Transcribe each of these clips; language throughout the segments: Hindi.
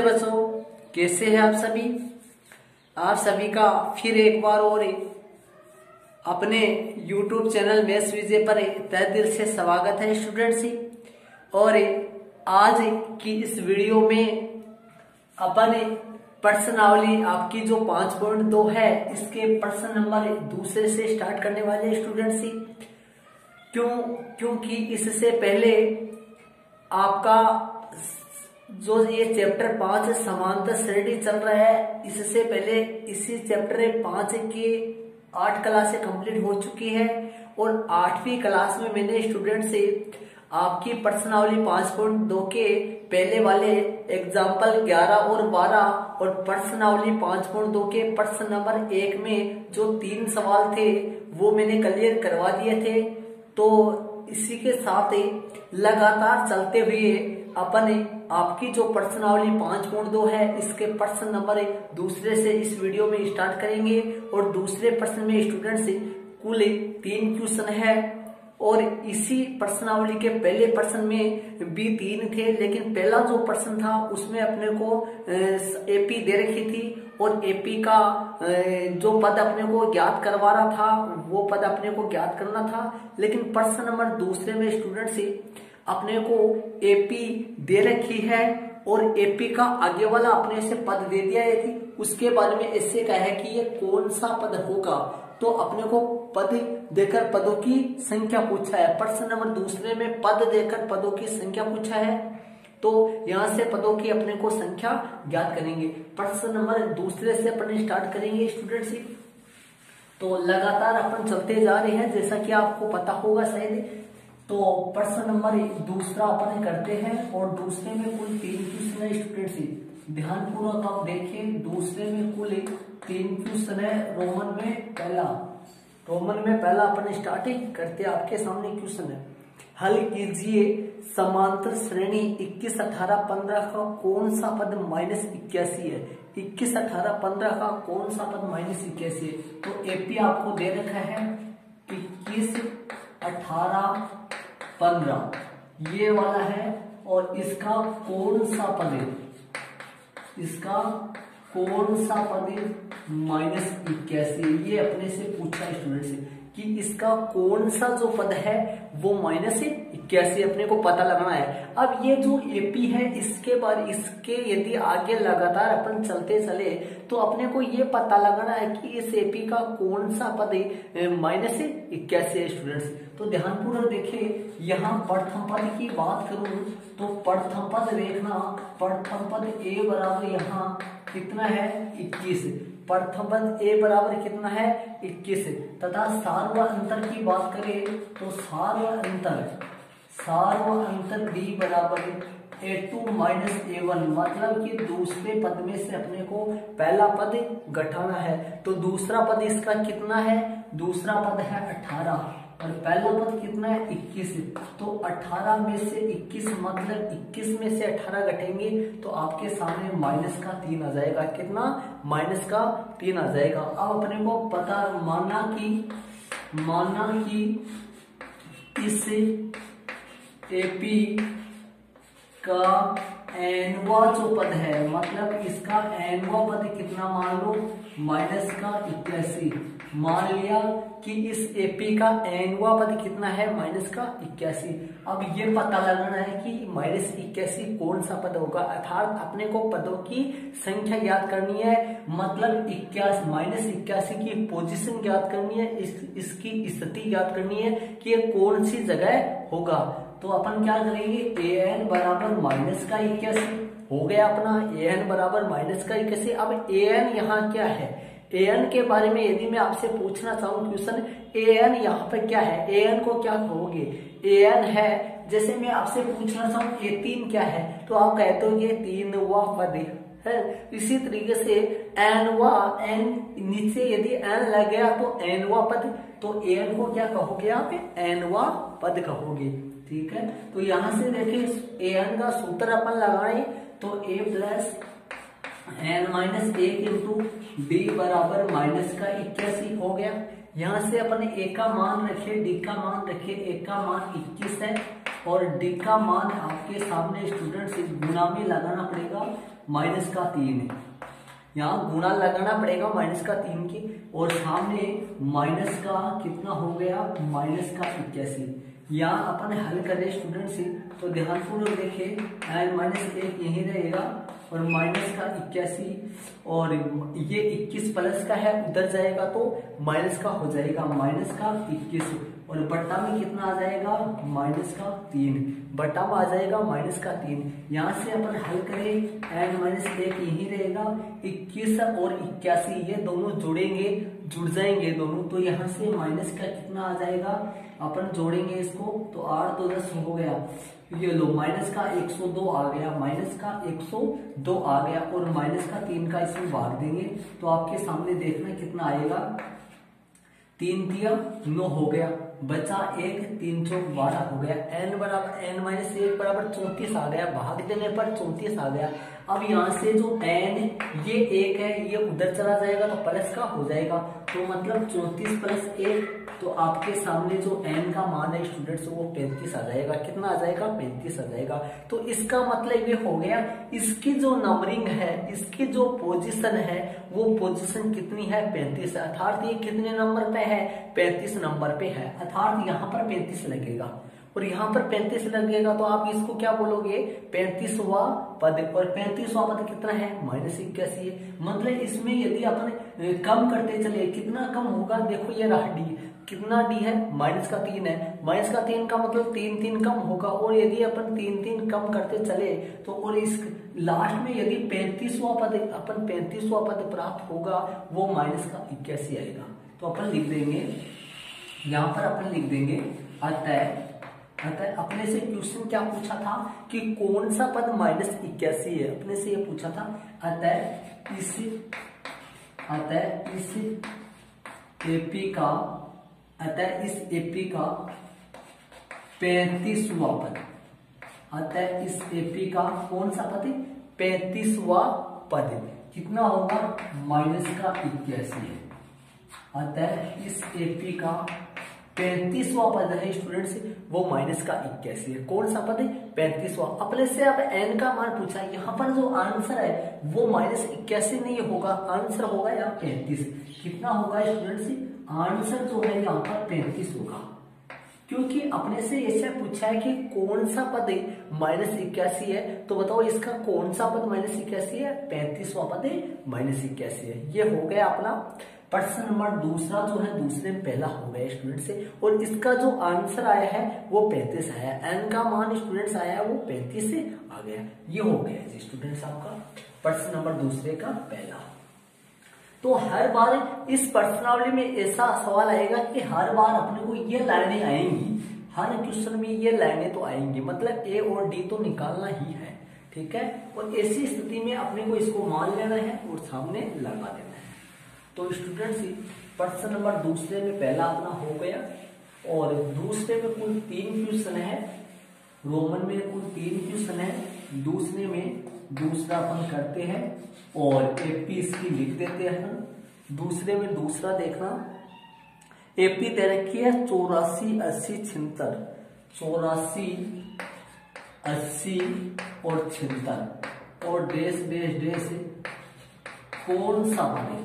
नमस्ते बच्चों, कैसे हैं आप सभी। आप सभी का फिर एक बार और अपने YouTube चैनल मैथ्स विजय पर तहे दिल से स्वागत है स्टूडेंट्स। और आज की इस वीडियो में अपन प्रश्नावली आपकी जो 5.2 है इसके प्रश्न नंबर दूसरे से स्टार्ट करने वाले स्टूडेंट्स। क्योंकि इससे पहले आपका जो ये चैप्टर 5 समांतर श्रेणी चल रहा है, इससे पहले इसी चैप्टर 5 की 8 क्लासें कंप्लीट हो चुकी है और 8वीं क्लास में मैंने स्टूडेंट से आपकी प्रश्नावली 5.2 के पहले वाले एग्जाम्पल 11 और 12 और प्रश्नावली 5.2 के प्रश्न नंबर 1 में जो 3 सवाल थे वो मैंने क्लियर करवा दिए थे। तो इसी के साथ लगातार चलते हुए अपन आपकी जो प्रश्नावली 5.2 है इसके प्रश्न नंबर दूसरे से इस वीडियो में स्टार्ट करेंगे। और दूसरे प्रश्न में स्टूडेंट से कुल 3 क्वेश्चन है और इसी प्रश्नावली के पहले प्रश्न में भी 3 थे, लेकिन पहला जो प्रश्न था उसमें अपने को एपी दे रखी थी और एपी का जो पद अपने को ज्ञात करवा रहा था वो पद अपने को ज्ञात करना था। लेकिन प्रश्न नंबर दूसरे में स्टूडेंट से अपने को एपी दे रखी है और एपी का आगे वाला अपने से पद दे दिया है कि उसके बारे में इससे कहा है कि ये कौन सा पद होगा। तो अपने को पद देकर पदों की संख्या पूछा है। प्रश्न नंबर दूसरे में पद देकर पदों की संख्या पूछा है, तो यहां से पदों की अपने को संख्या ज्ञात करेंगे। प्रश्न नंबर दूसरे से अपन स्टार्ट करेंगे स्टूडेंट्स। तो लगातार अपन चलते जा रहे हैं जैसा कि आपको पता होगा शायद। तो प्रश्न नंबर दूसरा अपन करते हैं और दूसरे में कुल 3 क्वेश्चन है स्टूडेंट्स। ध्यान पूर्वक आप देखिए, दूसरे में कुल 3 क्वेश्चन है। रोमन में पहला अपन स्टार्टिंग करते हैं। आपके सामने क्वेश्चन है, हल कीजिए समांतर श्रेणी 21, 18, 15 का कौन सा पद -81 है। 21, 18, 15 का कौन सा पद -81 है। तो एपी आपको दे रखा है 21, 18, 15 ये वाला है और इसका कौन सा पद है, इसका कौन सा पद -81 ये अपने से पूछा है स्टूडेंट से कि इसका कौन सा जो पद है वो -81 अपने को पता लगाना है। अब ये जो एपी है इसके यदि आगे लगातार अपन चलते चले तो अपने को ये पता लगाना है कि इस एपी का कौन सा पद -81 है स्टूडेंट्स। तो ध्यानपूर्वक देखिए, यहाँ प्रथम पद की बात करूं तो प्रथम पद देखना, प्रथम पद ए बराबर यहाँ कितना है 21, प्रथम पद ए बराबर कितना है 21 तथा सार्व अंतर की बात करें तो सार्व अंतर बी बराबर A2 - A1 मतलब कि दूसरे पद में से अपने को पहला पद घटाना है। तो दूसरा पद इसका कितना है, दूसरा पद है 18 और पहला पद कितना है 21। तो 18 में से 21 मतलब 21 में से 18 घटेंगे तो आपके सामने -3 आ जाएगा। कितना -3 आ जाएगा। अब अपने को पता माना कि इस एपी का एनवा जो पद है मतलब इसका एनवा पद कितना मान लो -81। मान लिया कि इस एपी का एनवा पद कितना है -81। अब ये पता लगाना है कि -81 कौन सा पद होगा, अर्थात अपने को पदों की संख्या ज्ञात करनी है। मतलब -81 की पोजीशन ज्ञात करनी है, इसकी स्थिति ज्ञात करनी है कि ये कौन सी जगह होगा। तो अपन क्या करेंगे, an बराबर -81 हो गया अपना, an बराबर -81। अब an यहाँ क्या है, an के बारे में यदि मैं आपसे पूछना चाहूँ क्वेश्चन, an यहाँ पे क्या है, an को क्या कहोगे। an है, जैसे मैं आपसे पूछना चाहूँ A3 क्या है तो आप कहते हो ये 3वां पद है। इसी तरीके से n नीचे यदि n लग गया तो nवां पद, तो an को क्या कहोगे आप, nवां पद कहोगे। ठीक है, तो यहां से देखिए an का सूत्र अपन लगाएं तो a plus n-1 into d बराबर -81 हो गया। यहाँ से अपन a का मान रखे, d का मान रखे, a का मान 21 है और डी का मान आपके सामने स्टूडेंट्स गुना में लगाना पड़ेगा -3, यहाँ गुना लगाना पड़ेगा -3 की, और सामने माइनस का कितना हो गया -81। यहाँ अपन हल करें स्टूडेंट्स तो ध्यानपूर्वक देखिए, n-1 यही रहेगा और -81, और ये 21 प्लस का है, उधर जाएगा तो माइनस का हो जाएगा -21, और बट्टा में कितना आ जाएगा -3, बट्टा में आ जाएगा -3। यहाँ से अपन हल करें n-1 यही रहेगा, 21 और 81 ये दोनों जुड़ जाएंगे दोनों, तो यहाँ से माइनस का कितना आ जाएगा, अपन जोड़ेंगे इसको तो 8 2 10 हो गया, ये लो माइनस का 102 आ गया, -102 आ गया, और -3 का इसमें भाग देंगे तो आपके सामने देखना कितना आएगा, 3 दिया 9 हो गया, बचा 1, 3 चौक 12 हो गया, n-1 बराबर 34 आ गया, भाग देने पर 34 आ गया। अब यहाँ से जो n ये 1 है, ये उधर चला जाएगा तो प्लस का हो जाएगा, तो मतलब 34 + 1, तो आपके सामने जो n का मान है स्टूडेंट्स वो 35 आ जाएगा। कितना आ जाएगा? 35 आ जाएगा। तो इसका मतलब ये हो गया, इसकी जो नंबरिंग है, इसकी जो पोजीशन है वो पोजीशन कितनी है? 35, अर्थात ये कितने नंबर पे है? 35 नंबर पे है, अर्थात यहाँ पर 35 लगेगा और यहाँ पर 35 लगेगा, तो आप इसको क्या बोलोगे? 35वां पद। और 35वां पद कितना है? -81 है। मतलब इसमें यदि अपन कम करते चले, कितना कम होगा? देखो ये रहा डी, कितना डी है? -3 है, -3 का मतलब 3 कम होगा, और यदि अपन 3 कम करते चले तो और इस लास्ट में यदि 35वां पद, अपन 35वां पद प्राप्त होगा वो -81 आएगा। तो अपन लिख देंगे, यहाँ पर अपन लिख देंगे अतः अपने से क्वेश्चन क्या पूछा था कि कौन सा पद -81 है, अपने से ये पूछा था। अतः इस एपी का 35वां पद, अतः इस एपी का कौन सा पद? 35वां पद कितना होगा? -81 है। अतः इस एपी का 35वां पद है स्टूडेंट्स, वो -81 है। कौन सा पद है? 35वां। अपने से अब n का मान पूछा है, यहाँ पर जो आंसर है वो -81 नहीं होगा, आंसर होगा यहाँ 35। कितना होगा स्टूडेंट्स? आंसर जो है यहाँ पर 35 होगा, क्योंकि अपने से ऐसे पूछा है कि कौन सा पद -81 है, तो बताओ इसका कौन सा पद -81 है? 35वां पद -81 है। ये हो गया अपना प्रश्न नंबर दूसरा, जो है दूसरे में पहला हो गया स्टूडेंट से, और इसका जो आंसर आया है वो 35 आया, n का मान स्टूडेंट्स आया है वो 35 से आ गया। ये हो गया जी स्टूडेंट्स आपका प्रश्न नंबर दूसरे का पहला। तो हर बार इस प्रश्नावली में ऐसा सवाल आएगा कि हर बार अपने को ये लाइनें आएंगी, हर क्वेश्चन में ये लाइनें तो आएंगी, मतलब ए और डी तो निकालना ही है, ठीक है। और ऐसी स्थिति में अपने को इसको मान लेना है और सामने लगा देना है। तो स्टूडेंट्स प्रश्न नंबर दूसरे में पहला अपना हो गया, और दूसरे में कुल 3 क्वेश्चन है, रोमन में कुल 3 क्वेश्चन है, दूसरे में दूसरा अपन करते हैं और एपी इसकी लिख देते हैं। दूसरे में दूसरा देखना, एपी दे रखी है 84 80 76, 84 80 और 76, और डेस डेस डेस कौन सा पद है,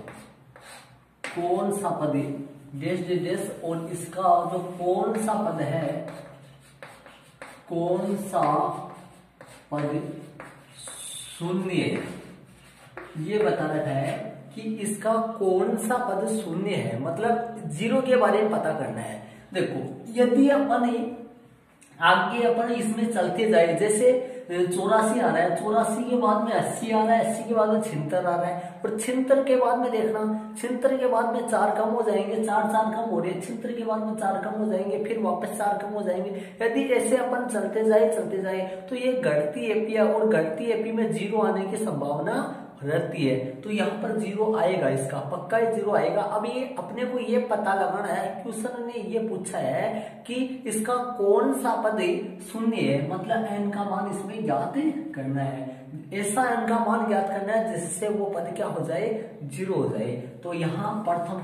कौन सा पद है, डेस डेस डेस, और इसका जो कौन सा पद है, कौन सा पद शून्य है, ये बता रखा है कि इसका कौन सा पद शून्य है, मतलब 0 के बारे में पता करना है। देखो यदि अपन आगे अपन इसमें चलते जाए, जैसे 84 आ रहा है, 84 के बाद में 80 आ रहा है, 80 के बाद में 76 आ रहा है, और 76 के बाद में देखना, 76 के बाद में 4 कम हो जाएंगे, 4 कम हो रहे हैं, 76 के बाद में 4 कम हो जाएंगे, फिर वापस 4 कम हो जाएंगे। यदि ऐसे अपन चलते जाए तो ये घटती एपी है, और घटती एपी में 0 आने की संभावना रहती है, तो यहाँ पर 0 आएगा, इसका पक्का 0 आएगा। अब ये अपने को ये पता लगाना है, क्वेश्चन ने ये पूछा है कि इसका कौन सा पद शून्य है, मतलब n का मान इसमें ज्ञात करना है, ऐसा n का मान ज्ञात करना है जिससे वो पद क्या हो जाए? 0 हो जाए। तो यहाँ प्रथम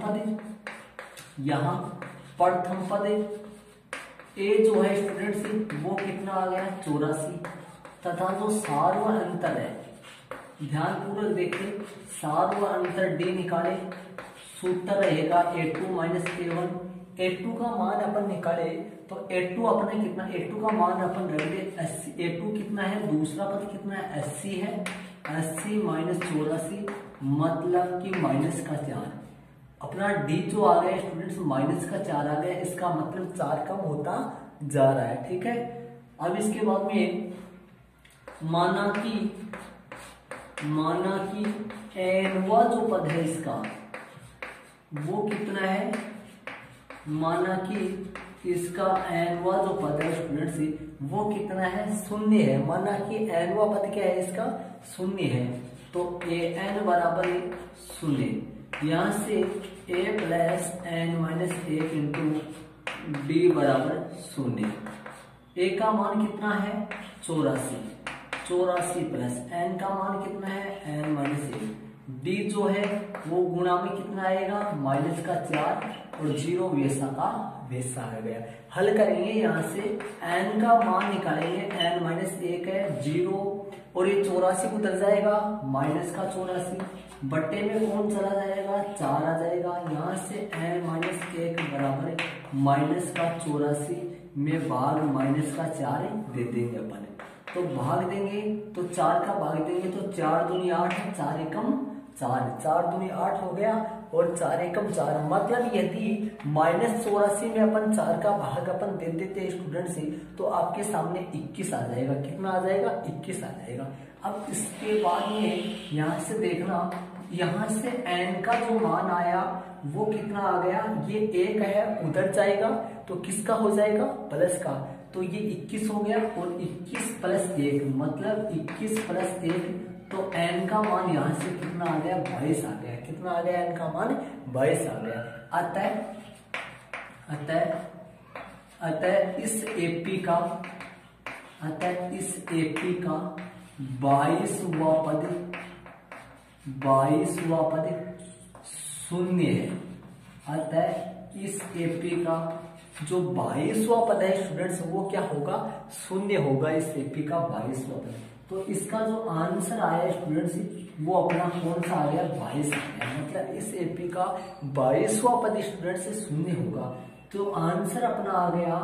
पद ए जो है स्टूडेंट्स वो कितना आ गया 84, तथा जो सार्व अंतर है ध्यान पूर्वक देखें, सार्व अंतर डी निकाले, सूत्र रहेगा A2 माइनस A1। A2 का मान अपन निकाले तो A2 अपने कितना, A2 का मान अपन रख दे 80। A2 कितना है, दूसरा पद कितना है 80 है, 80 माइनस 84 मतलब कि माइनस का 4। अपना D जो आ गया स्टूडेंट्स माइनस का 4 आ गया, इसका मतलब 4 कम होता जा रहा है। ठीक है, अब इसके बाद में माना कि एनवा जो पद है इसका वो कितना है, माना कि इसका एनवा जो पद है स्टूडेंट्स वो कितना है 0 है। माना कि एनवा पद क्या है इसका 0 है, तो ए एन बराबर 0। यहां से a plus n minus 1 into d बराबर 0। ए का मान कितना है 84 प्लस एन का मान कितना है एन माइनस 1। डी जो है वो गुणा में कितना आएगा माइनस का 4 और 0 वैसा का वैसा आ गया। हल करेंगे, यहाँ से एन का मान निकालेंगे, एन माइनस 1 है 0 और ये 84 उतर जाएगा माइनस का 84, बट्टे में कौन चला जाएगा 4 आ जाएगा। यहाँ से एन माइनस 1 बराबर माइनस का 84 में भाग माइनस का 4 दे देंगे अपन, तो भाग देंगे तो 4 का भाग देंगे तो 4 दूनी 8 है, 4 एकम 4, 4 दूनी 8 हो गया और 4 एकम 4। मतलब यदि माइनस 84 में अपन 4 का भाग अपन दे देते स्टूडेंट से तो आपके सामने 21 आ जाएगा। कितना आ जाएगा 21 आ जाएगा। अब इसके बाद में यहाँ से देखना, यहाँ से n का जो मान आया वो कितना आ गया, ये 1 है उधर जाएगा तो किसका हो जाएगा प्लस का, तो ये 21 हो गया और 21 प्लस 1 मतलब 21 प्लस 1, तो n का मान यहाँ से कितना आ गया 22 आ गया। कितना आ गया n का मान 22 आ गया। अतः इस AP का 22वां पद 0 है। अतः इस AP का जो 22वां पद है स्टूडेंट्स वो क्या होगा 0 होगा, इस AP का 22वां पद। तो इसका जो आंसर आया स्टूडेंट्स वो अपना कौन सा आ गया 22 आ गया। मतलब इस AP का 22वां पद स्टूडेंट्स 0 होगा, तो आंसर अपना आ गया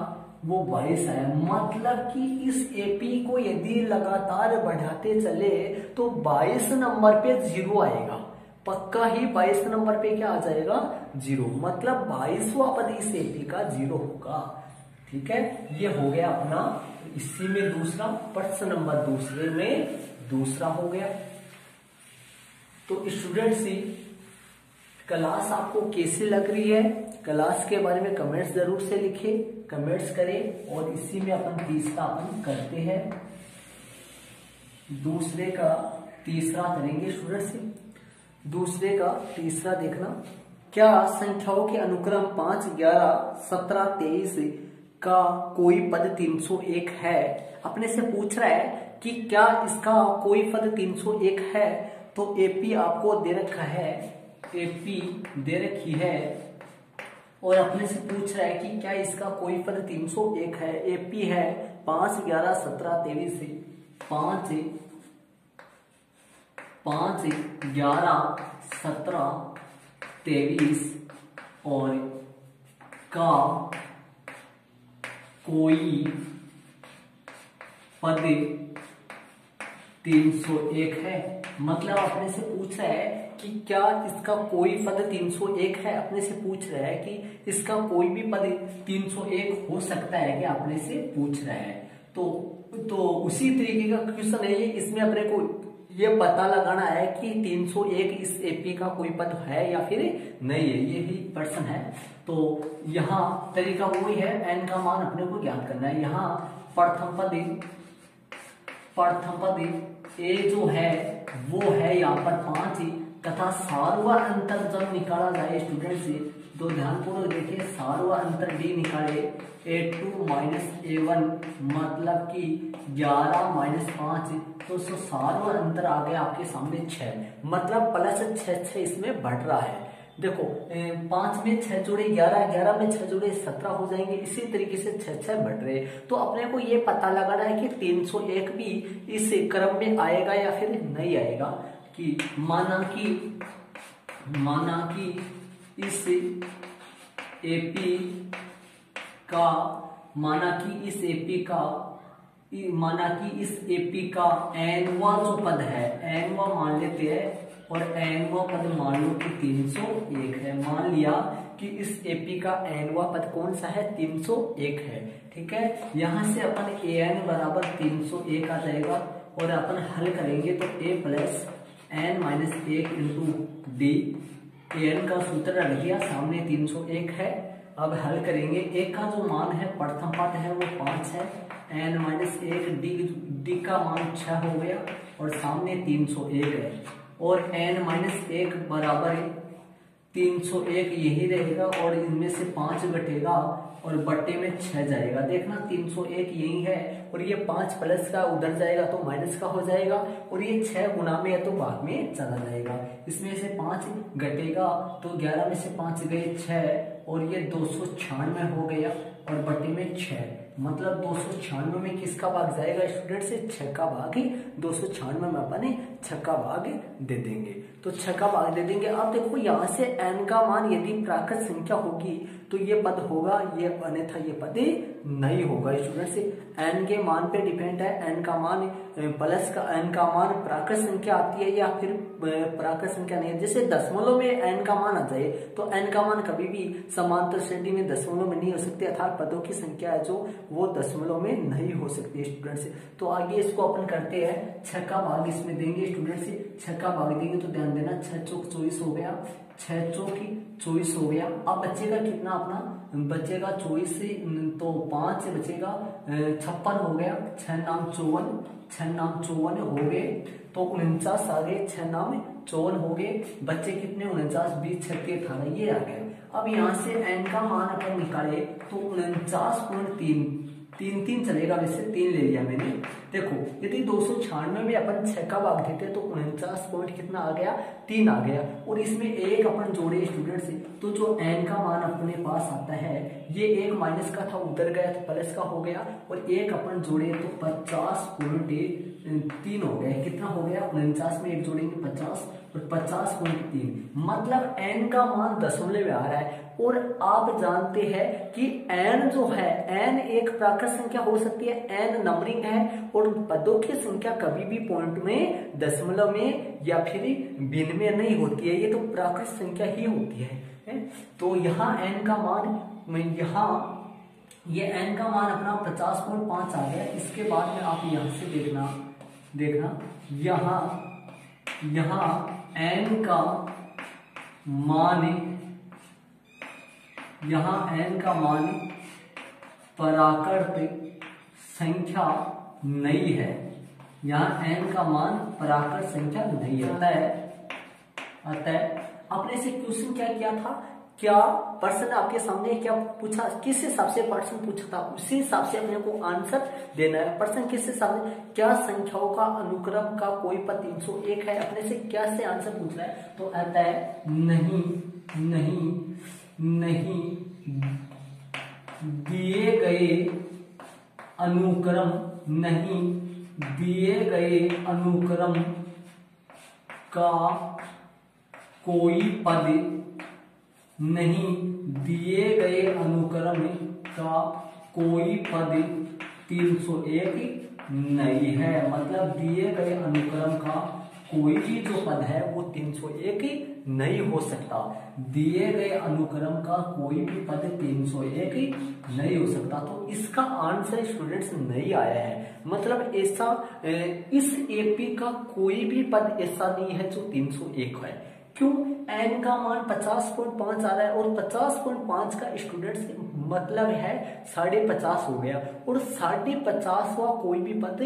वो 22 आया। मतलब कि इस AP को यदि लगातार बढ़ाते चले तो 22 नंबर पे 0 आएगा, पक्का ही 22 नंबर पे क्या आ जाएगा 0, मतलब 22वां पद इस AP का 0 होगा। ठीक है, ये हो गया अपना इसी में दूसरा, प्रश्न नंबर दूसरे में दूसरा हो गया। तो स्टूडेंट्स क्लास आपको कैसी लग रही है, क्लास के बारे में कमेंट्स जरूर से लिखें, कमेंट्स करें। और इसी में अपन तीसरा अपन करते हैं, दूसरे का तीसरा करेंगे स्टूडेंट्स। दूसरे का तीसरा देखना, क्या संख्याओं के अनुक्रम 5, 11, 17, 23 का कोई पद 301 है। अपने से पूछ रहा है कि क्या इसका कोई पद 301 है। तो AP आपको दे रखा है, AP दे रखी है और अपने से पूछ रहा है कि क्या इसका कोई पद 301 है। AP है 5, 11, 17, 23 5, 11, 17, 23 और का कोई पद 301 है। मतलब अपने से पूछ रहा है कि क्या इसका कोई पद 301 है। अपने से पूछ रहा है कि इसका कोई भी पद 301 हो सकता है क्या, अपने से पूछ रहा है। तो उसी तरीके का क्वेश्चन है ये। इसमें अपने को ये पता लगाना है कि 301 इस AP का कोई पद है या फिर नहीं है, ये भी प्रश्न है। तो यहाँ तरीका वही है, n का मान अपने को ज्ञात करना है। यहाँ प्रथम पद A जो है वो है यहाँ पर 5 तथा सार्वा अंतर जब निकाला जाए स्टूडेंट से, तो ध्यानपूर्वक देखिए, सार्वा अंतर D निकाले A2 माइनस A1 मतलब कि 11 माइनस 5, तो सार्वा अंतर आ गया आपके सामने 6, मतलब प्लस 6 इसमें बढ़ रहा है। देखो 5 में 6 जोड़े 11, 11 में 6 जोड़े 17 हो जाएंगे। इसी तरीके से 6 बढ़ रहे। तो अपने को ये पता लगाना है कि 301 भी इस क्रम में आएगा या फिर नहीं आएगा। कि माना कि इस एपी का एनवा जो पद है, एनवा मान लेते हैं, और एनवा पद मान लो कि 301 है। मान लिया कि इस एपी का एनवा पद कौन सा है, 301 है। ठीक है, यहां से अपन an बराबर 301 आ जाएगा, और अपन हल करेंगे तो a plus n minus 1 into D. an का सूत्र रख दिया, सामने 301 है। अब हल करेंगे, एक का जो मान है प्रथम पद है वो 5 है, n माइनस 1 डी का मान 6 हो गया, और सामने 301 है, और n माइनस 1 बराबर 301 यही रहेगा, और इनमें से 5 घटेगा और बट्टे में 6 जाएगा। देखना 301 यही है, और ये 5 प्लस का उधर जाएगा तो माइनस का हो जाएगा, और ये 6 गुना में है तो भाग में चला जाएगा। इसमें से 5 घटेगा तो 11 में से 5 गए 6, और ये 296 हो गया, और बट्टे में 6, मतलब 296 में किसका भाग जाएगा स्टूडेंट से, 6 का भाग ही। 296 में अपन 6 का भाग दे देंगे, तो 6 का भाग दे देंगे। अब देखो यहाँ से n का मान यदि प्राकृत संख्या होगी तो ये पद होगा, ये अन्यथा ये पद नहीं होगा स्टूडेंट से। n के मान पे डिपेंड है, n का मान प्लस का n का मान प्राकृत संख्या आती है या फिर प्राकृत संख्या नहीं है। जैसे दशमलव में n का मान आ जाए तो n का मान कभी भी समांतर श्रेणी में दशमलव में नहीं हो सकते, अर्थात पदों की संख्या है जो वो दशमलव में नहीं हो सकती स्टूडेंट से। तो आगे इसको अपन करते हैं, 6 का भाग इसमें देंगे स्टूडेंट से। 6 का भाग देंगे तो ध्यान देना, 6 चौक 24 हो गया, 6 चौक 24 हो गया। अब बचेगा कितना अपना, बचेगा 24 से तो 5 से बचेगा 56 हो गया, 6 नाम 54 हो गए, तो 49 आ गए, 6 नाम 54 हो गए। बच्चे कितने, 49 20 6 18 ये आ गए। अब यहाँ से n का मान अपन निकाले तो 49.3 चलेगा, वैसे 3 ले लिया मैंने। देखो यदि 296 में अपन 6 का भाग देते तो 49 पॉइंट कितना आ गया, 3 आ गया, और इसमें एक अपन जोड़े स्टूडेंट से, तो जो n का मान अपने पास आता है ये एक माइनस का था उधर गया तो प्लस का हो गया, और एक अपन जोड़े तो 50.3 हो गया। कितना हो गया, 49 में एक जोड़ेंगे 50 और 50.3, मतलब n का मान दशमलव में आ रहा है। और आप जानते हैं कि n जो है, n एक प्राकृत संख्या हो सकती है, n नंबरिंग है, और पदों की संख्या कभी भी पॉइंट में, दशमलव में या फिर भिन्न में नहीं होती है, ये तो प्राकृत संख्या ही होती है। तो यहाँ n का मान, ये n का मान अपना 50.5 आ गया। इसके बाद में आप यहाँ से देखना यहाँ n का मान प्राकृत संख्या नहीं है, यहाँ n का मान प्राकृत संख्या नहीं है। अतः अपने से क्वेश्चन क्या किया था, क्या प्रश्न आपके सामने क्या पूछा, किस हिसाब से प्रश्न पूछा था, उसी हिसाब से अपने को आंसर देना है। प्रश्न किस हिसाब से, क्या संख्याओं का अनुक्रम का कोई पद 301 है, अपने से क्या से आंसर पूछ रहा है, तो अतः नहीं दिए गए अनुक्रम का कोई पद, नहीं दिए गए अनुक्रम का कोई पद 301 नहीं है, मतलब दिए गए अनुक्रम का कोई भी जो पद है वो 301 नहीं हो सकता। दिए गए अनुक्रम का कोई भी पद 301 नहीं हो सकता, तो इसका आंसर स्टूडेंट्स नहीं आया है। मतलब ऐसा इस एपी का कोई भी पद ऐसा नहीं है जो 301 है। क्यों, n का मान 50.5 आ रहा है, और 50.5 का स्टूडेंट्स मतलब है 50.5 हो गया, और 50.5वां कोई भी पद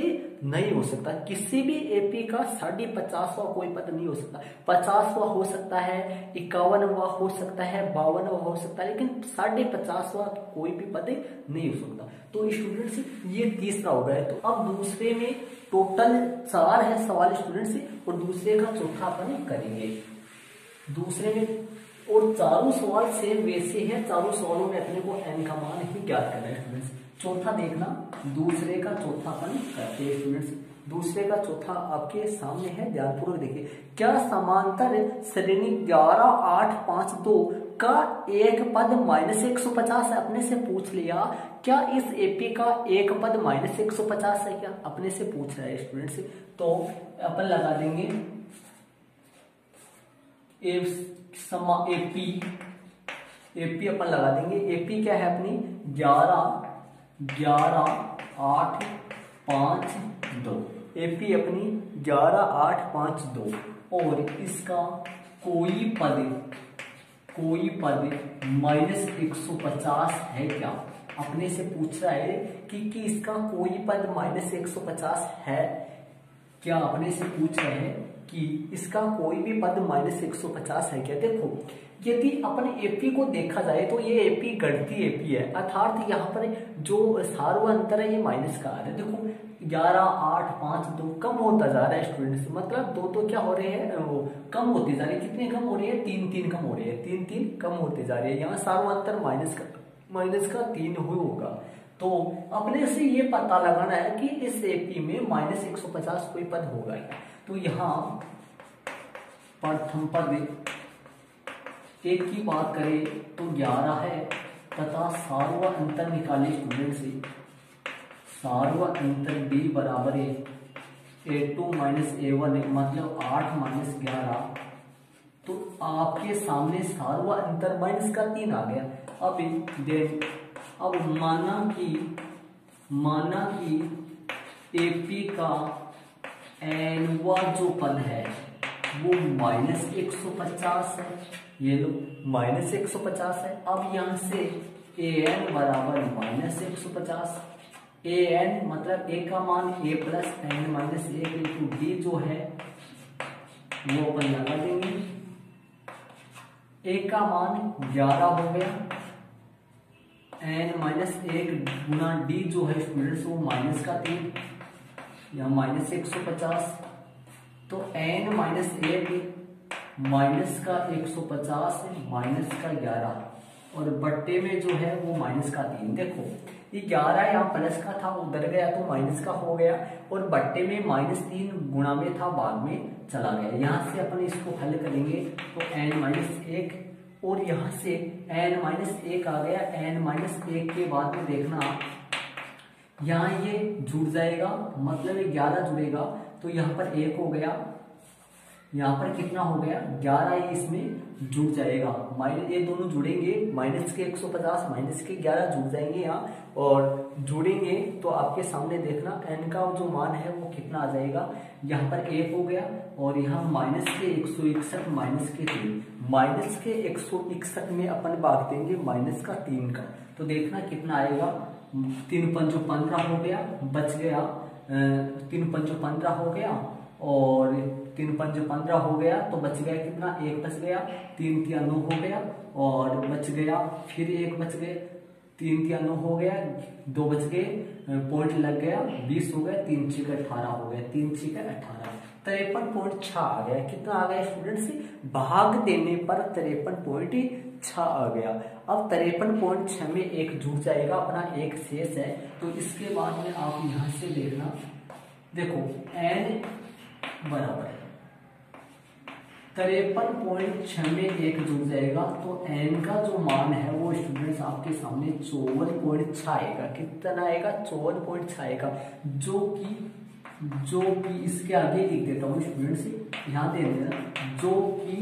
नहीं हो सकता। किसी भी एपी का 50.5वां कोई पद नहीं हो सकता। 50वां हो सकता है, 51वां हो सकता है, 52वां हो सकता है, लेकिन 50.5वां कोई भी पद नहीं हो सकता। तो स्टूडेंट्स ये तीसरा हो गया। तो अब दूसरे में टोटल 4 है सवाल स्टूडेंट्स, और दूसरे का चौथा अपन करेंगे। दूसरे में और चारों सवाल सेम वैसे हैं, चारों सवालों में अपने को n का मान ही ज्ञात करना है स्टूडेंट्स। चौथा देखना, दूसरे का चौथा अपन करते हैं स्टूडेंट्स। दूसरे का चौथा आपके सामने है, ध्यानपूर्वक देखिए। क्या समांतर श्रेणी 11 8 5 2 का एक पद -150 है? अपने से पूछ लिया क्या इस एपी का एक पद -150 है क्या, अपने से पूछ रहा है स्टूडेंट्स। तो अपन लगा देंगे एपी अपन लगा देंगे। एपी क्या है अपनी 11 8 5 2। एपी अपनी 11 8 5 2 और इसका कोई पद -150 है क्या, अपने से पूछ रहा है कि इसका कोई पद -150 है क्या, अपने से पूछ रहे हैं कि इसका कोई भी पद -150 है क्या। देखो यदि अपने एपी को देखा जाए तो ये एपी गणती एपी है, अर्थात यहाँ पर जो सार्वअंतर है ये माइनस का आ रहा है। देखो 11 8 5 2 कम होता जा रहा है स्टूडेंट्स, मतलब दो तो क्या हो रहे हैं वो कम होते जा रहे हैं। कितने कम हो रहे हैं? 3 कम हो रहे हैं, 3 कम होते जा रहे हैं। यहाँ सार्वअंतर माइनस का 3 होगा। तो अपने से ये पता लगाना है कि इस एपी में -150 कोई पद होगा क्या। तो यहाँ प्रथम पद एक की बात करें तो 11 है तथा सार्वअंतर निकाले स्टूडेंट से। सार्वअंतर b बराबर है a2 -a1 मतलब 8 - 11। तो आपके सामने सार्वअंतर -3 आ गया। अब माना कि एपी का एनवा जो पद है वो -150 है, ये लो -150 है। अब यहां से an बराबर -150, an मतलब a का मान a plus n -1 into d जो है वो अपन लगा देंगे। a का मान 11 हो गया, n -1 गुना d जो है स्टूडेंट्स वो -3, या -150। तो n -1 -150 -11 और बट्टे में जो है वो -3। देखो ये 11 यहाँ प्लस का था, उधर गया तो माइनस का हो गया, और बट्टे में -3 गुणा में था, बाद में चला गया। यहाँ से अपन इसको हल करेंगे तो n -1 और यहाँ से n -1 आ गया। n -1 के बाद में देखना यहाँ ये जुड़ जाएगा, मतलब ये 11 जुड़ेगा तो यहाँ पर 1 हो गया, यहाँ पर कितना हो गया 11, ये इसमें जुड़ जाएगा। माइनस ये दोनों जुड़ेंगे, माइनस के 150 माइनस के 11 जुड़ जाएंगे यहाँ, और जुड़ेंगे तो आपके सामने देखना n का जो मान है वो कितना आ जाएगा। यहाँ पर 1 हो गया और यहाँ माइनस के 161 माइनस के 3, माइनस के 161 में अपन भाग देंगे -3 का, तो देखना कितना आएगा। 3 पंचो 15 हो गया, बच गया 3 पंचो 15 हो गया, और 3 पंचो 15 हो गया तो बच गया कितना, 1 बच गया, 3 3 9 हो गया और बच गया, फिर 1 बच गए, 3 3 9 हो गया, 2 बच गए, पॉइंट लग गया, 20 हो गया, 3 6 18 हो गया, 3 6 18, 53.6 आ गया। कितना आ गया स्टूडेंट्स, भाग देने पर 53.6 आ गया। अब 53.6 में एक जुड़ जाएगा, अपना एक शेष है, तो इसके बाद में आप यहां से देखना, देखो n बराबर 53.6 में एक जुड़ जाएगा, तो n का जो मान है वो स्टूडेंट्स आपके सामने 54.6 आएगा। कितना आएगा, 54.6 आएगा, जो कि इसके आगे लिख देता हूँ स्टूडेंट्स, ध्यान दे देना, जो कि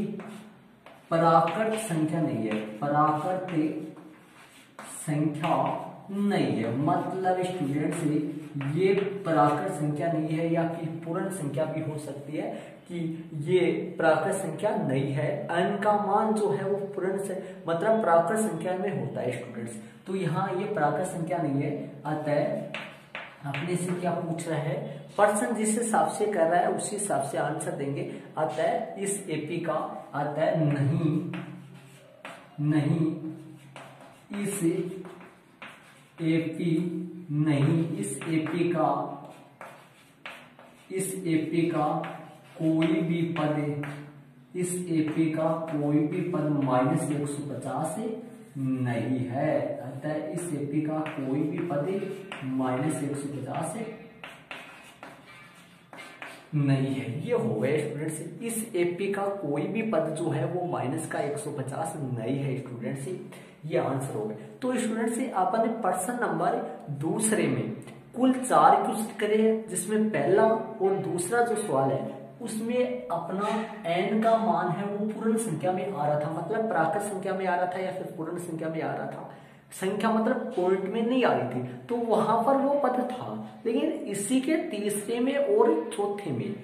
प्राकृत संख्या नहीं है, प्राकृत संख्या नहीं है, मतलब स्टूडेंट्स ये प्राकृत संख्या नहीं है, या फिर पूर्ण संख्या भी हो सकती है कि ये प्राकृत संख्या नहीं है। n का मान जो है वो पूर्ण से मतलब प्राकृत संख्या में होता है स्टूडेंट्स, तो यहाँ ये प्राकृत संख्या नहीं है। अतः अपने से क्या पूछ रहा है, प्रश्न जिस हिसाब से कर रहा है उसी हिसाब से आंसर देंगे। अतः इस एपी का, अतः नहीं इस एपी का कोई भी पद इस एपी का कोई भी पद -150 नहीं है। अतः इस एपी का कोई भी पद -150 नहीं है। ये हो गए स्टूडेंट्स, इस एपी का कोई भी पद जो है वो -150 नहीं है स्टूडेंट्स, ये आंसर हो गया। तो स्टूडेंट्स अपन प्रश्न नंबर दूसरे में कुल 4 क्वेश्चन करे, जिसमें पहला और दूसरा जो सवाल है उसमें अपना n का मान है वो पूर्ण संख्या में आ रहा था, मतलब प्राकृत संख्या में आ रहा था या फिर पूर्ण संख्या में आ रहा था। संख्या मतलब पॉइंट में नहीं आ रही थी, तो वहां पर वो पद था। लेकिन इसी के तीसरे में और चौथे में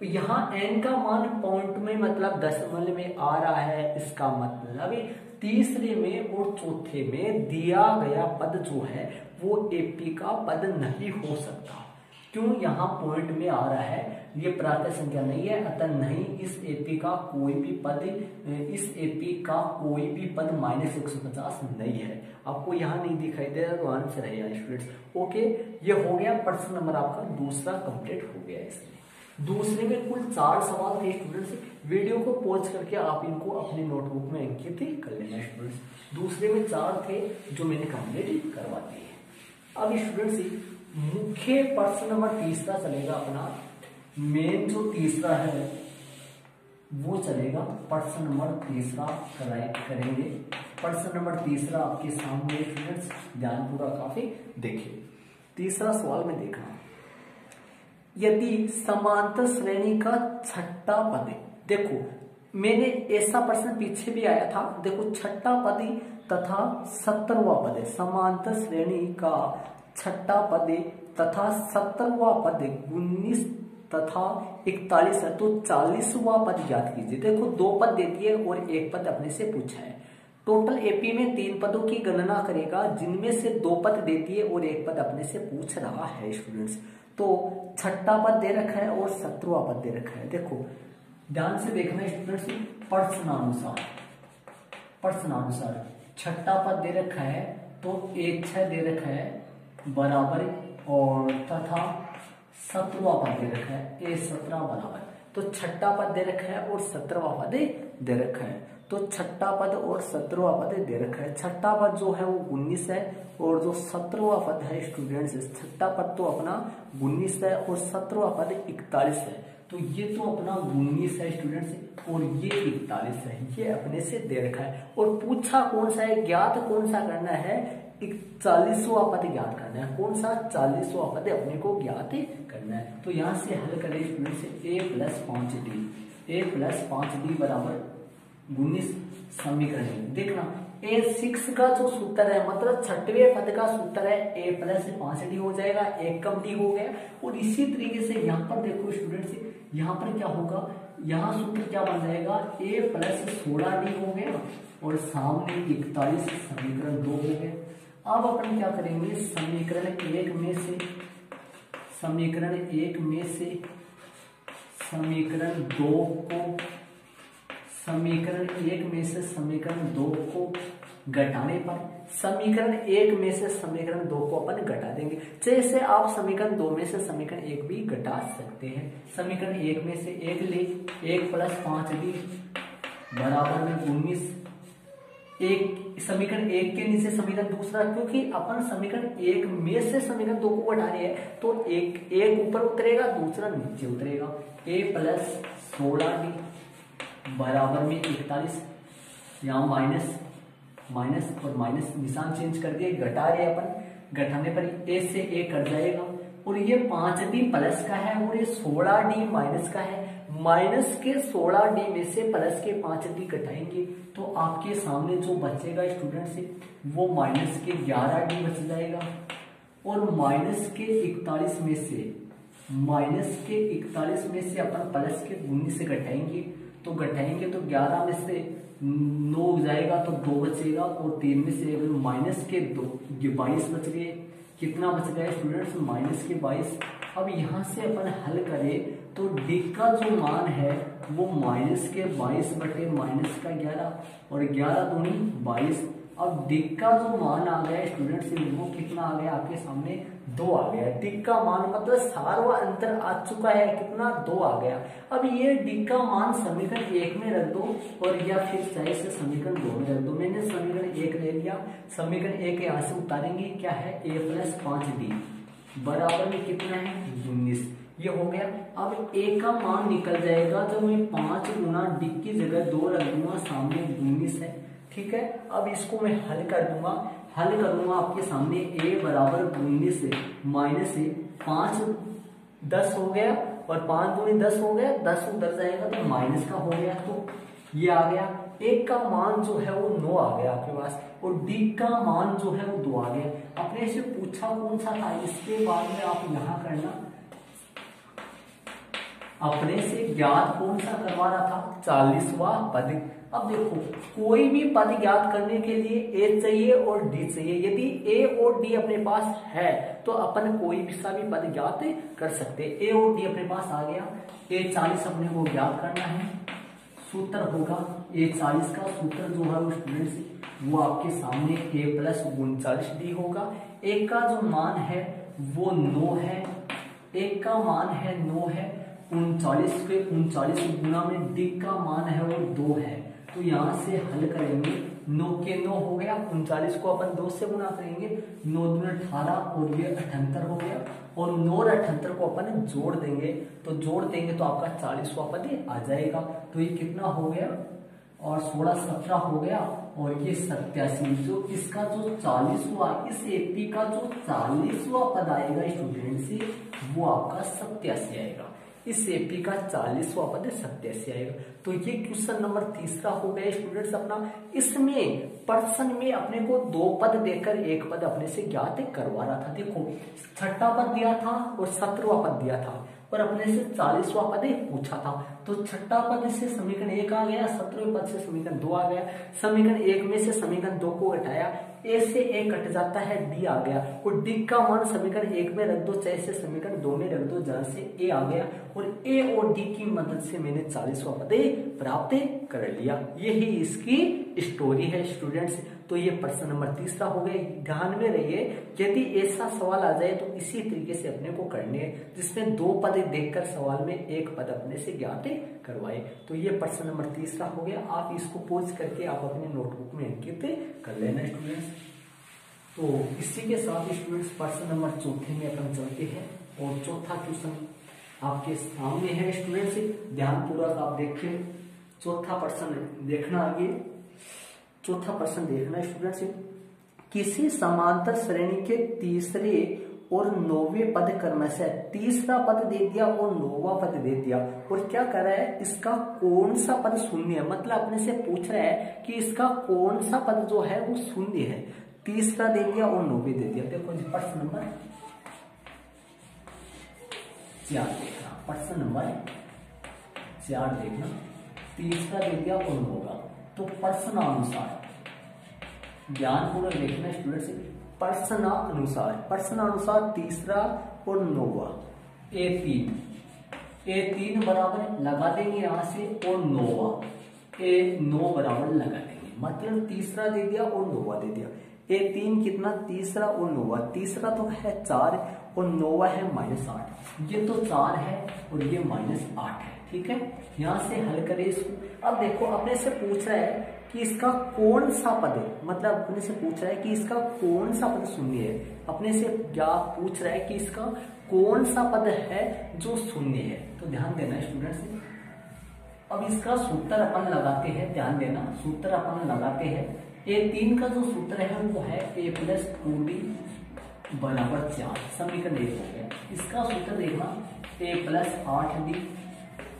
यहाँ n का मान पॉइंट में मतलब दशमलव में आ रहा है। इसका मतलब तीसरे में और चौथे में दिया गया पद जो है वो एपी का पद नहीं हो सकता। क्यों? यहाँ पॉइंट में आ रहा है, ये प्राकृत संख्या नहीं है, अतः नहीं इस एपी का कोई भी पद -150 नहीं है। आपको यहाँ नहीं दिखाई दे रहा तो आंसर है यहाँ स्टूडेंट्स। ओके, ये हो गया प्रश्न नंबर आपका दूसरा कंप्लीट हो गया। इसमें दूसरे में कुल 4 सवाल थे स्टूडेंट्स। वीडियो को पॉज करके आप इनको अपने नोटबुक में अंकित कर लेना स्टूडेंट्स। दूसरे में 4 थे जो मैंने कंप्लीट करवा दिए। अब स्टूडेंट्स मुख्य प्रश्न नंबर तीसरा चलेगा अपना, मेन जो तीसरा है वो चलेगा प्रश्न नंबर तीसरा करेंगे। प्रश्न नंबर तीसरा आपके सामने स्टूडेंट्स, ध्यान पूरा काफी देखिए। तीसरा सवाल में देखना, यदि समांतर श्रेणी का छठा पद, देखो मैंने ऐसा प्रश्न पीछे भी आया था, देखो छठा पद तथा 17वां पद, समांतर श्रेणी का छठा पद तथा 17वां पद 19 तथा 41 है, तो 40वां पद ज्ञात कीजिए। देखो 2 पद दे दिए और 1 पद अपने से पूछा है। टोटल एपी में 3 पदों की गणना करेगा, जिनमें से 2 पद दे दिए और 1 पद अपने से पूछ रहा है स्टूडेंट्स। तो छठा पद दे रखा है और 17वां पद दे रखा है। देखो ध्यान से देखना स्टूडेंट्स, प्रश्नानुसार छठा पद दे रखा है तो 1 6 दे रखा है बराबर, और तथा 17वां पद दे रखा है A17 बराबर। तो छठा पद दे रखा है और 17वां पद दे रखा है, तो छठा पद और 17वां पद दे रखा है। छठा पद जो है वो 19 है और जो 17वां पद है स्टूडेंट्स, छठा पद तो अपना 19 है और 17वां पद 41 है। तो ये तो अपना 19 है स्टूडेंट्स और ये 41 है, ये अपने से दे रखा है। और पूछा कौन सा है, ज्ञात कौन सा करना है, 40वां पद ज्ञात करना है। कौन सा? 40वां पद अपने को ज्ञात करना है। तो यहाँ से हल करें स्टूडेंट्स, a + 5d बराबर 19 समीकरण। देखना A6 का जो सूत्र है, मतलब छठवें पद का सूत्र है a + 5d हो जाएगा, 1 कम d हो गया। और इसी तरीके से यहाँ पर देखो स्टूडेंट्स, यहाँ पर क्या होगा, यहाँ सूत्र क्या बन जाएगा, a + 16d हो गया और सामने 41 समीकरण 2 हो गया। अब अपन क्या करेंगे, समीकरण 1 में से समीकरण 2 को घटाने पर समीकरण 1 में से समीकरण 2 को अपन घटा देंगे। जैसे आप समीकरण 2 में से समीकरण 1 भी घटा सकते हैं। समीकरण 1 में से 1 ले, 1 + 5d बराबर में 19। समीकरण 1 के नीचे समीकरण दूसरा, क्योंकि अपन समीकरण 1 में से समीकरण 2 को घटा रहे हैं तो एक ऊपर उतरेगा, दूसरा नीचे उतरेगा। a + 16d बराबर में 41, यहाँ माइनस और माइनस निशान चेंज कर दिए, घटा रहे अपन, घटाने पर a से a कट जाएगा और ये 5d प्लस का है और ये 16d माइनस का है। माइनस के 16d में से प्लस के 5d घटाएंगे तो आपके सामने जो बचेगा स्टूडेंट्स वो माइनस के 11d बच जाएगा। और माइनस के 41 में से अपन प्लस के 19 से घटाएंगे तो 11 में से 9 जाएगा तो 2 बचेगा और 3 में से माइनस के 2 22 बच गए। कितना बच गया स्टूडेंट्स, माइनस के 22। अब यहाँ से अपन हल करें तो d का जो मान है वो -22 बटे -11 और 11 दूनी 22। अब डी का जो मान आ गया स्टूडेंट से वो कितना आ गया आपके सामने 2 आ गया। डी का मान मतलब सारा अंतर आ चुका है, कितना 2 आ गया। अब ये डी का मान समीकरण 1 में रख दो और या फिर चाहे से समीकरण 2 में रख दो। मैंने समीकरण 1 ले लिया, समीकरण 1 यहाँ से उतारेंगे क्या है a + 5d बराबर में कितना है 19, ये हो गया। अब a का मान निकल जाएगा जब मैं 5 गुना डी की जगह 2 रख दूंगा, सामने 19 है, ठीक है। अब इसको मैं हल कर दूंगा, हल करूंगा आपके सामने a बराबर 19 माइनस 5 10 हो गया और 5 दूनी 10 हो गया, 10 उधर जाएगा तो माइनस का हो गया, तो ये आ गया। एक का मान जो है वो 9 आ गया आपके पास और डी का मान जो है वो 2 आ गया। अपने से पूछा कौन सा था, इसके बाद में आप यहां करना, अपने से ज्ञात कौन सा करवा रहा था 40वां पद। अब देखो कोई भी पद ज्ञात करने के लिए ए चाहिए और डी चाहिए। यदि ए और डी अपने पास है तो अपन कोई भी सा भी पद ज्ञात कर सकते हैं। ए और डी अपने पास आ गया, ए 40 अपने को ज्ञात करना है, सूत्र होगा ए 40 का सूत्र जो है वो स्टूडेंट्स वो आपके सामने a + 39d होगा। एक का जो मान है वो 9 है, एक का मान है 9 है, 39 के 39 गुना में डी का मान है वो 2 है, तो यहाँ से हल करेंगे 9 के 9 हो गया, 39 को अपन 2 से गुना करेंगे, 9 दूनी 18 और ये 78 हो गया और 9 और 78 को अपन जोड़ देंगे, तो जोड़ देंगे तो आपका 40वां पद आ जाएगा। तो ये कितना हो गया और 16 17 हो गया और ये 87, जो इसका जो 40वां इस एपी का जो 40वां पद आएगा स्टूडेंट से वो आपका 87 आएगा। इस एपी का 40वां पद 87 आएगा। तो ये क्वेश्चन नंबर 3 हो गया स्टूडेंट्स अपना। इसमें प्रश्न में अपने को 2 पद देकर 1 पद अपने से ज्ञात करवा रहा था। देखो 6ठा पद दिया था और 17वां पद दिया था और अपने से 40वां पद पूछा था, तो 6ठा पद से समीकरण 1 आ गया, 17वें पद से समीकरण 2 आ गया। समीकरण 1 में से समीकरण 2 को घटाया, ए से ए कट जाता है, डी आ गया और डी का मान समीकरण 1 में रख दो, चाहे से समीकरण 2 में रख दो, जहां से ए आ गया और ए और डी की मदद से मैंने 40वां पद प्राप्त कर लिया। यही इसकी स्टोरी है स्टूडेंट्स। तो ये प्रश्न नंबर 3 हो गया। ध्यान में रहिए यदि ऐसा सवाल आ जाए तो इसी तरीके से अपने को करने हैं, जिसमें 2 पद देखकर सवाल में 1 पद अपने से ज्ञात करवाए। तो ये प्रश्न नंबर 3 हो गया। आप इसको पोज करके आप अपने नोटबुक में अंकित कर लेना स्टूडेंट्स। तो इसी के साथ स्टूडेंट्स प्रश्न नंबर 4 में अपन चलते हैं और चौथा क्वेश्चन आपके सामने है स्टूडेंट्स, ध्यान पूर्वक आप देखिए। चौथा प्रश्न देखना, आगे चौथा प्रश्न देखना स्टूडेंट्स, किसी समांतर श्रेणी के तीसरे और 9वें पद क्रमशः तीसरा पद दे दिया और 9वां पद दे दिया और क्या कर रहा है, इसका कौन सा पद शून्य है। मतलब अपने से पूछ रहा है कि इसका कौन सा पद जो है वो शून्य है। तीसरा दे दिया और 9वें दे दिया। देखो प्रश्न नंबर 4 देखना, प्रश्न नंबर 4 देखना, तीसरा दे दिया और 9वां। तो प्रश्नानुसार ध्यानपूर्वक देखना स्टूडेंट्स, प्रश्नानुसार तीसरा और 9वां ए3 बराबर लगा देंगे यहाँ से और 9वां ए9 बराबर लगा देंगे। मतलब तीसरा दे दिया और 9वां दे दिया। ए3 कितना, तीसरा और 9वां। तीसरा तो है 4 और 9वां है -8। ये तो 4 है और ये -8 है, ठीक है। यहाँ से हल करें इसको। अब देखो अपने से पूछ रहा है कि इसका कौन सा पद है, मतलब अपने से पूछ रहा है कि इसका कौन सा पद शून्य है। अपने से क्या पूछ रहा है कि इसका कौन सा पद है जो शून्य है। तो ध्यान देना स्टूडेंट्स। अब इसका सूत्र अपन लगाते हैं, ध्यान देना, सूत्र अपन लगाते हैं। ए3 का जो सूत्र है वो है a + 2d बराबर 4, समीकरण 1 हो गया। इसका सूत्र देखना a + 8d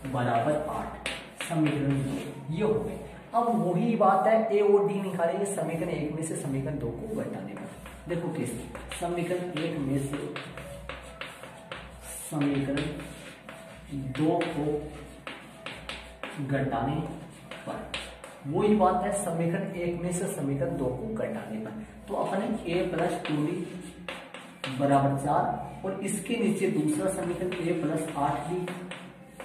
बराबर 8, समीकरण 2, ये हो गए। अब वही बात है, ए और डी निकालेंगे समीकरण 1 में से समीकरण 2 को घटाने पर। देखो कैसे, समीकरण 1 में से समीकरण 2 को घटाने पर, वही बात है समीकरण 1 में से समीकरण 2 को घटाने पर। तो अपने a + 2d बराबर 4 और इसके नीचे दूसरा समीकरण a + 8d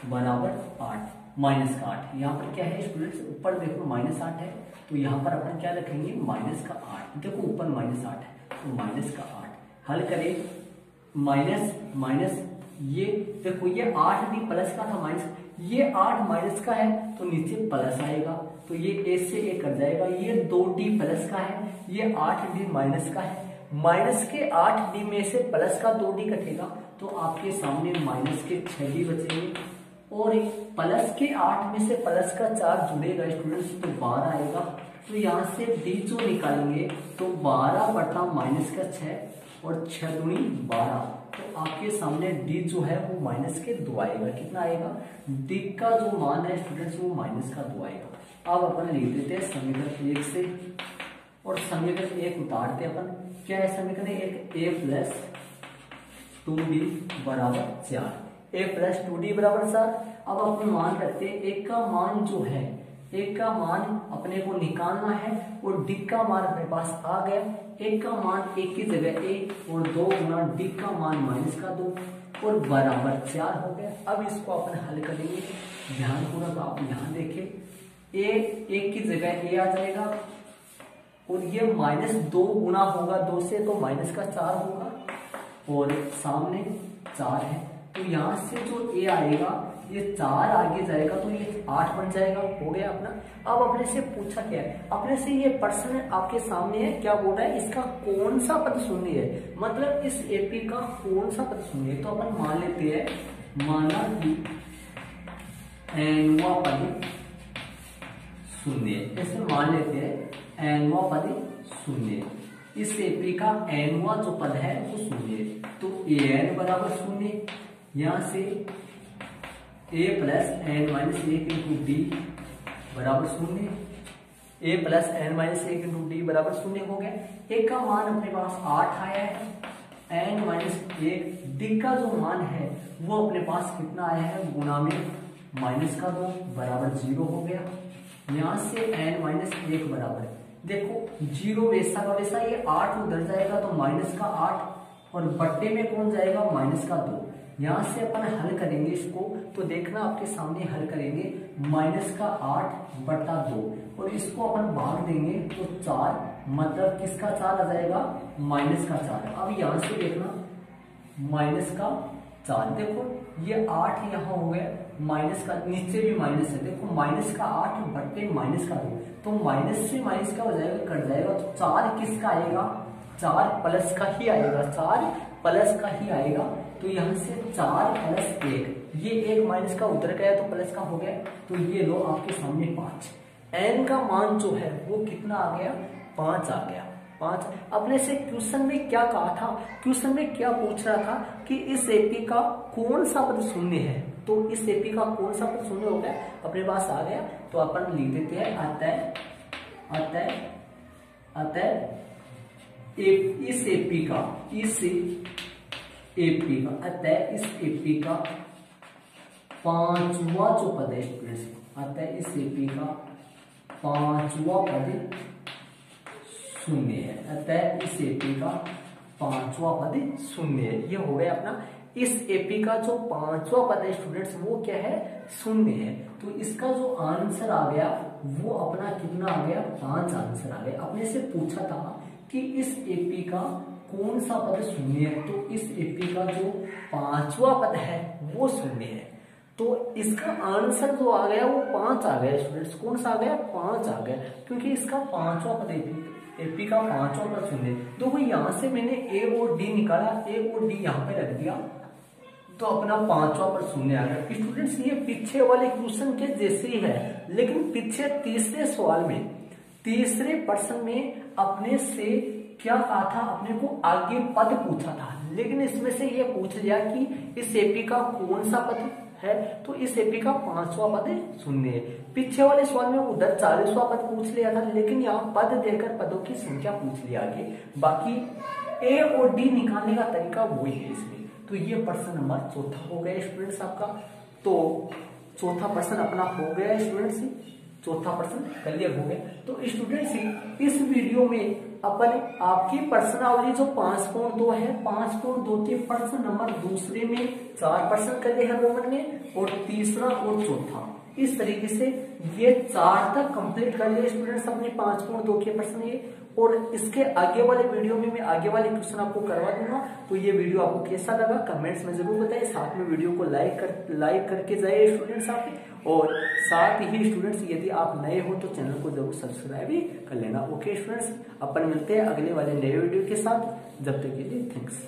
बराबर 8। -8। यहाँ पर क्या है स्टूडेंट्स, ऊपर देखो -8 है, तो यहाँ पर अपन क्या रखेंगे -8। देखो ऊपर -8 है तो -8 हल करें, माइनस माइनस ये देखो ये 8d प्लस का था माइनस, ये 8 माइनस का है तो नीचे प्लस आएगा, तो ये a से a कट जाएगा, ये 2d प्लस का है, ये 8d माइनस का है, माइनस के 8d में से प्लस का 2d कटेगा तो आपके सामने माइनस के 6d बचेंगे, और प्लस के 8 में से प्लस का 4 जुड़ेगा स्टूडेंट्स तो 12 आएगा। तो यहाँ से d जो निकालेंगे तो 12 बटा माइनस का 6 और 6 दूनी 12, तो आपके सामने d जो है वो माइनस के 2 आएगा। कितना आएगा, d का जो मान है स्टूडेंट्स वो माइनस का 2 आएगा। अब अपन लिख देते हैं समीकरण 1 से, और समीकरण 1 उतारते अपन, क्या है समीकरण 1, a प्लस 2d बराबर 4, a प्लस 2d बराबर 4। अब अपन मान रखते हैं एक का मान जो है, एक का मान अपने को निकालना है और d का मान अपने पास आ गया, एक का मान एक की जगह a और 2 गुना d का मान माइनस का 2 और बराबर 4 हो गया। अब इसको अपन हल करेंगे, ध्यानपूर्वक आप यहाँ देखें, a एक की जगह a आ जाएगा और ये -2 गुना होगा 2 से तो माइनस का 4 होगा और सामने 4 है, तो यहाँ से जो a आएगा ये 4 आगे जाएगा तो ये 8 बन जाएगा, हो गया अपना। अब अपने से पूछा क्या है, अपने से ये प्रश्न आपके सामने है, क्या बोल रहा है, इसका कौन सा पद शून्य है, मतलब इस एपी का कौन सा पद शून्य है। तो अपन मान लेते हैं, माना कि nवां पद शून्य है, ऐसे मान लेते हैं nवां पद शून्य, इस एपी का nवां जो पद है वो शून्य है, तो an बराबर शून्य, यहाँ से a plus n minus 1 into d बराबर शून्य, a plus n minus 1 into d बराबर शून्य हो गया। a का मान अपने पास 8 आया है, n माइनस 1, d का जो मान है वो अपने पास कितना आया है, गुना में माइनस का 2 बराबर 0 हो गया। यहाँ से n माइनस 1 बराबर, देखो 0 वैसा का वैसा, ये 8 उधर जाएगा तो माइनस का 8 और बट्टे में कौन जाएगा, माइनस का 2। यहाँ से अपन हल करेंगे इसको, तो देखना आपके सामने हल करेंगे, माइनस का 8 बटा 2 और इसको अपन भाग देंगे तो 4, मतलब किसका 4 आ जाएगा, माइनस का 4। अब यहाँ से देखना माइनस का 4, देखो ये 8 यहाँ हो गया, माइनस का नीचे भी माइनस है, देखो माइनस का 8 बटे माइनस का 2, तो माइनस से माइनस का हो जाएगा, कट जाएगा, तो 4 किसका आएगा, 4 प्लस का ही आएगा, 4 प्लस का ही आएगा। तो यहाँ से 4 प्लस 1, ये 1 माइनस का उतर गया तो प्लस का हो गया, तो ये लो आपके सामने 5। n का मान जो है वो कितना आ गया, 5 आ गया, 5। अपने से क्वेश्चन में क्या कहा था, क्वेश्चन में क्या पूछ रहा था कि इस एपी का कौन सा पद शून्य है, तो इस एपी का कौन सा पद शून्य हो गया, अपने पास आ गया, तो अपन लिख देते हैं अतः इस एपी का अतः इस एपी का पांचवा जो पद है स्टूडेंट्स, अतः इस एपी का पांचवा पद शून्य है, अतः इस एपी का पांचवा पद शून्य है। ये हो गया अपना, इस एपी का जो पांचवा पद है स्टूडेंट्स वो क्या है, शून्य है, तो इसका जो आंसर आ गया वो अपना कितना आ गया, 5 आंसर आ गया। अपने से पूछा था कि इस एपी का कौन सा पद शून्य है, तो इस एपी का जो पांचवा पद है वो शून्य है, तो इसका आंसर जो आ गया वो 5 आ गया स्टूडेंट्स। कौन सा आ गया, 5 आ गया, क्योंकि इसका पांचवा पद एपी का पांचवा पद शून्य। तो यहाँ से मैंने ए और डी निकाला, ए और डी यहाँ पे रख दिया, तो अपना पांचवा पद शून्य आ गया। स्टूडेंट्स ये पीछे वाले क्वेश्चन के जैसे ही है, लेकिन पीछे तीसरे सवाल में, तीसरे प्रश्न में अपने से क्या कहा था, अपने को आगे पद पूछा था, लेकिन इसमें से ये पूछ लिया कि इस एपी का कौन सा पद है, तो इस एपी का पांचवा पद शून्य है। पीछे वाले सवाल में उधर 40वां पद पूछ लिया था, लेकिन यहाँ पद देकर पदों की संख्या पूछ लिया आगे। बाकी ए और डी निकालने का तरीका वही है इसमें। तो ये प्रश्न नंबर 4 हो गया स्टूडेंट्स आपका। तो चौथा प्रश्न अपना हो गया स्टूडेंट्स, चौथा प्रश्न क्लियर हो गया। तो स्टूडेंट्स इस वीडियो में अपन आपकी प्रश्नावली जो 5.2 है, 5.2 के प्रश्न नंबर दूसरे में 4 प्रश्न कर लिए हैं रोमन में, और तीसरा और चौथा इस तरीके से ये 4 तक कंप्लीट कर लिए स्टूडेंट्स अपने 5.2 के प्रश्न ये। और इसके आगे वाले वीडियो में मैं आगे वाले क्वेश्चन आपको करवा दूंगा। तो ये वीडियो आपको कैसा लगा कमेंट्स में जरूर बताइए, साथ में वीडियो को लाइक करके जाइए स्टूडेंट्स आप। और साथ ही स्टूडेंट्स यदि आप नए हो तो चैनल को जरूर सब्सक्राइब भी कर लेना। ओके स्टूडेंट्स, अपन मिलते हैं अगले वाले नए वीडियो के साथ, जब तक के लिए थैंक्स।